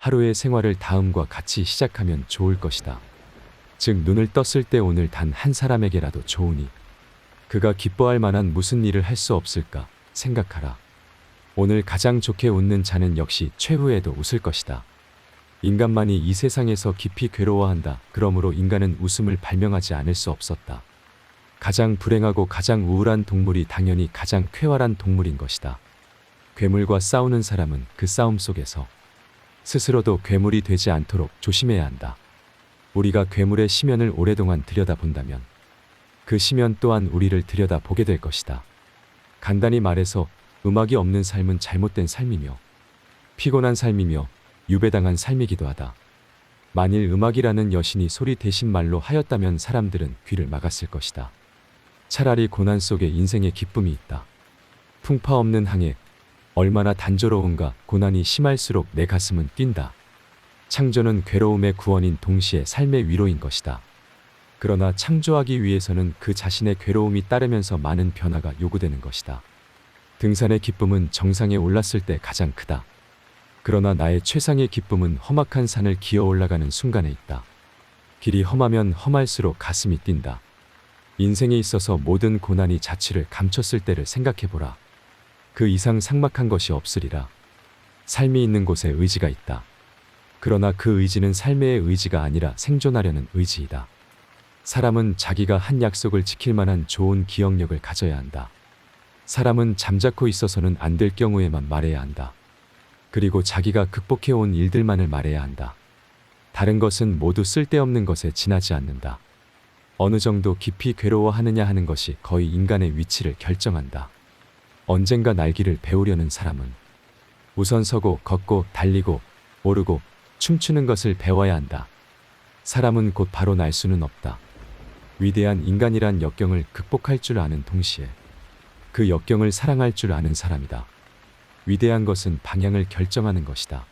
하루의 생활을 다음과 같이 시작하면 좋을 것이다. 즉 눈을 떴을 때 오늘 단 한 사람에게라도 좋으니 그가 기뻐할 만한 무슨 일을 할 수 없을까 생각하라. 오늘 가장 좋게 웃는 자는 역시 최후에도 웃을 것이다. 인간만이 이 세상에서 깊이 괴로워한다. 그러므로 인간은 웃음을 발명하지 않을 수 없었다. 가장 불행하고 가장 우울한 동물이 당연히 가장 쾌활한 동물인 것이다. 괴물과 싸우는 사람은 그 싸움 속에서 스스로도 괴물이 되지 않도록 조심해야 한다. 우리가 괴물의 심연을 오랫동안 들여다본다면 그 심연 또한 우리를 들여다보게 될 것이다. 간단히 말해서 음악이 없는 삶은 잘못된 삶이며 피곤한 삶이며 유배당한 삶이기도 하다. 만일 음악이라는 여신이 소리 대신 말로 하였다면 사람들은 귀를 막았을 것이다. 차라리 고난 속에 인생의 기쁨이 있다. 풍파 없는 항해, 얼마나 단조로운가. 고난이 심할수록 내 가슴은 뛴다. 창조는 괴로움의 구원인 동시에 삶의 위로인 것이다. 그러나 창조하기 위해서는 그 자신의 괴로움이 따르면서 많은 변화가 요구되는 것이다. 등산의 기쁨은 정상에 올랐을 때 가장 크다. 그러나 나의 최상의 기쁨은 험악한 산을 기어 올라가는 순간에 있다. 길이 험하면 험할수록 가슴이 뛴다. 인생에 있어서 모든 고난이 자취를 감췄을 때를 생각해보라. 그 이상 삭막한 것이 없으리라. 삶이 있는 곳에 의지가 있다. 그러나 그 의지는 삶의 의지가 아니라 생존하려는 의지이다. 사람은 자기가 한 약속을 지킬 만한 좋은 기억력을 가져야 한다. 사람은 잠자코 있어서는 안 될 경우에만 말해야 한다. 그리고 자기가 극복해온 일들만을 말해야 한다. 다른 것은 모두 쓸데없는 것에 지나지 않는다. 어느 정도 깊이 괴로워하느냐 하는 것이 거의 인간의 위치를 결정한다. 언젠가 날기를 배우려는 사람은 우선 서고 걷고 달리고 오르고 춤추는 것을 배워야 한다. 사람은 곧 바로 날 수는 없다. 위대한 인간이란 역경을 극복할 줄 아는 동시에 그 역경을 사랑할 줄 아는 사람이다. 위대한 것은 방향을 결정하는 것이다.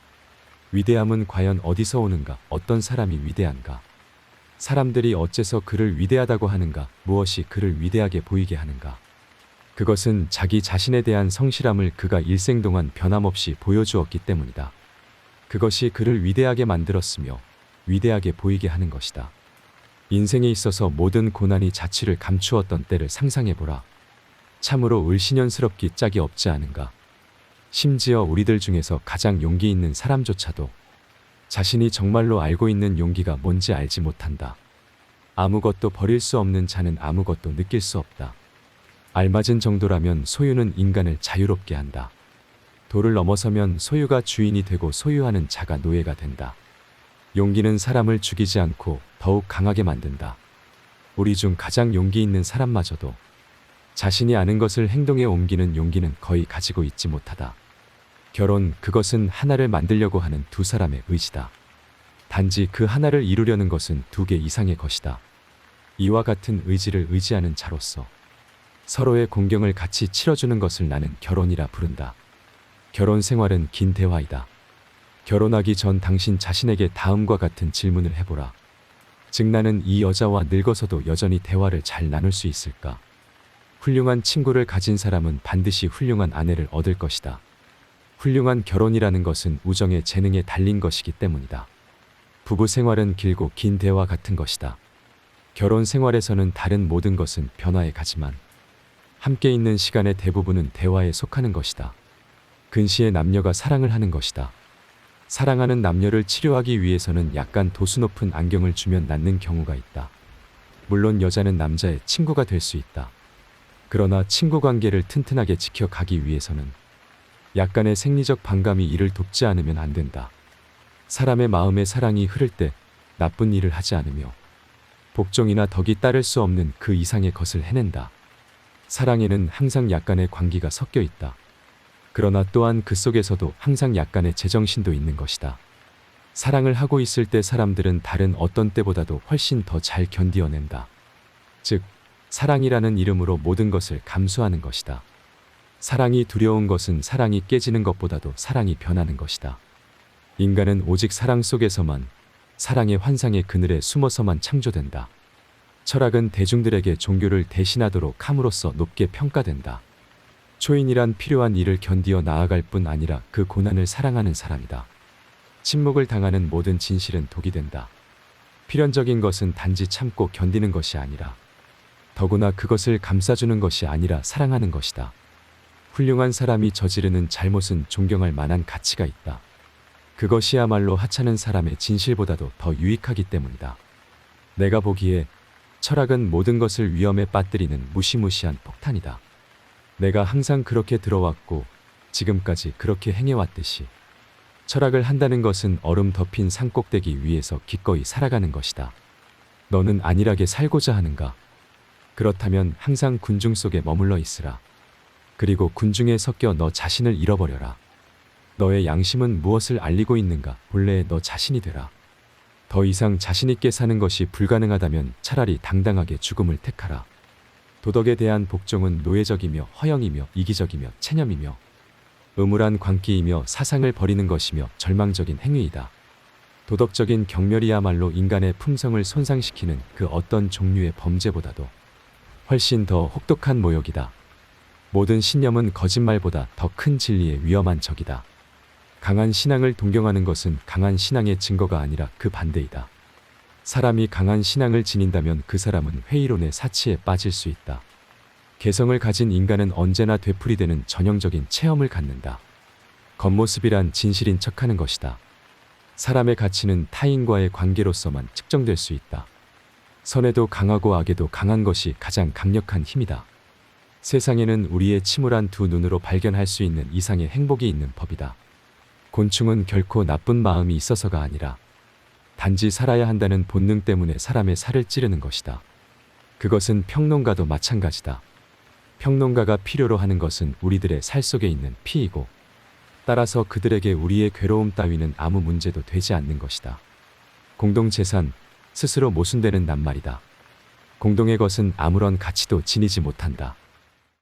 위대함은 과연 어디서 오는가? 어떤 사람이 위대한가? 사람들이 어째서 그를 위대하다고 하는가? 무엇이 그를 위대하게 보이게 하는가? 그것은 자기 자신에 대한 성실함을 그가 일생 동안 변함없이 보여주었기 때문이다. 그것이 그를 위대하게 만들었으며 위대하게 보이게 하는 것이다. 인생에 있어서 모든 고난이 자취를 감추었던 때를 상상해보라. 참으로 을신연스럽기 짝이 없지 않은가? 심지어 우리들 중에서 가장 용기 있는 사람조차도 자신이 정말로 알고 있는 용기가 뭔지 알지 못한다. 아무것도 버릴 수 없는 자는 아무것도 느낄 수 없다. 알맞은 정도라면 소유는 인간을 자유롭게 한다. 도를 넘어서면 소유가 주인이 되고 소유하는 자가 노예가 된다. 용기는 사람을 죽이지 않고 더욱 강하게 만든다. 우리 중 가장 용기 있는 사람마저도 자신이 아는 것을 행동에 옮기는 용기는 거의 가지고 있지 못하다. 결혼, 그것은 하나를 만들려고 하는 두 사람의 의지다. 단지 그 하나를 이루려는 것은 두 개 이상의 것이다. 이와 같은 의지를 의지하는 자로서 서로의 공경을 같이 치러주는 것을 나는 결혼이라 부른다. 결혼 생활은 긴 대화이다. 결혼하기 전 당신 자신에게 다음과 같은 질문을 해보라. 즉 나는 이 여자와 늙어서도 여전히 대화를 잘 나눌 수 있을까? 훌륭한 친구를 가진 사람은 반드시 훌륭한 아내를 얻을 것이다. 훌륭한 결혼이라는 것은 우정의 재능에 달린 것이기 때문이다. 부부 생활은 길고 긴 대화 같은 것이다. 결혼 생활에서는 다른 모든 것은 변화에 가지만 함께 있는 시간의 대부분은 대화에 속하는 것이다. 근시의 남녀가 사랑을 하는 것이다. 사랑하는 남녀를 치료하기 위해서는 약간 도수 높은 안경을 주면 낫는 경우가 있다. 물론 여자는 남자의 친구가 될 수 있다. 그러나 친구 관계를 튼튼하게 지켜가기 위해서는 약간의 생리적 반감이 이를 돕지 않으면 안 된다. 사람의 마음에 사랑이 흐를 때 나쁜 일을 하지 않으며 복종이나 덕이 따를 수 없는 그 이상의 것을 해낸다. 사랑에는 항상 약간의 광기가 섞여 있다. 그러나 또한 그 속에서도 항상 약간의 제정신도 있는 것이다. 사랑을 하고 있을 때 사람들은 다른 어떤 때보다도 훨씬 더 잘 견디어낸다. 즉, 사랑이라는 이름으로 모든 것을 감수하는 것이다. 사랑이 두려운 것은 사랑이 깨지는 것보다도 사랑이 변하는 것이다. 인간은 오직 사랑 속에서만, 사랑의 환상의 그늘에 숨어서만 창조된다. 철학은 대중들에게 종교를 대신하도록 함으로써 높게 평가된다. 초인이란 필요한 일을 견디어 나아갈 뿐 아니라 그 고난을 사랑하는 사람이다. 침묵을 당하는 모든 진실은 독이 된다. 필연적인 것은 단지 참고 견디는 것이 아니라 더구나 그것을 감싸주는 것이 아니라 사랑하는 것이다. 훌륭한 사람이 저지르는 잘못은 존경할 만한 가치가 있다. 그것이야말로 하찮은 사람의 진실보다도 더 유익하기 때문이다. 내가 보기에 철학은 모든 것을 위험에 빠뜨리는 무시무시한 폭탄이다. 내가 항상 그렇게 들어왔고 지금까지 그렇게 행해왔듯이 철학을 한다는 것은 얼음 덮인 산꼭대기 위에서 기꺼이 살아가는 것이다. 너는 안일하게 살고자 하는가? 그렇다면 항상 군중 속에 머물러 있으라. 그리고 군중에 섞여 너 자신을 잃어버려라. 너의 양심은 무엇을 알리고 있는가? 본래의 너 자신이 되라. 더 이상 자신있게 사는 것이 불가능하다면 차라리 당당하게 죽음을 택하라. 도덕에 대한 복종은 노예적이며 허영이며 이기적이며 체념이며 음울한 광기이며 사상을 버리는 것이며 절망적인 행위이다. 도덕적인 경멸이야말로 인간의 품성을 손상시키는 그 어떤 종류의 범죄보다도 훨씬 더 혹독한 모욕이다. 모든 신념은 거짓말보다 더 큰 진리의 위험한 적이다. 강한 신앙을 동경하는 것은 강한 신앙의 증거가 아니라 그 반대이다. 사람이 강한 신앙을 지닌다면 그 사람은 회의론의 사치에 빠질 수 있다. 개성을 가진 인간은 언제나 되풀이되는 전형적인 체험을 갖는다. 겉모습이란 진실인 척하는 것이다. 사람의 가치는 타인과의 관계로서만 측정될 수 있다. 선에도 강하고 악에도 강한 것이 가장 강력한 힘이다. 세상에는 우리의 침울한 두 눈으로 발견할 수 있는 이상의 행복이 있는 법이다. 곤충은 결코 나쁜 마음이 있어서가 아니라 단지 살아야 한다는 본능 때문에 사람의 살을 찌르는 것이다. 그것은 평론가도 마찬가지다. 평론가가 필요로 하는 것은 우리들의 살 속에 있는 피이고 따라서 그들에게 우리의 괴로움 따위는 아무 문제도 되지 않는 것이다. 공동재산, 스스로 모순되는 낱말이다. 공동의 것은 아무런 가치도 지니지 못한다.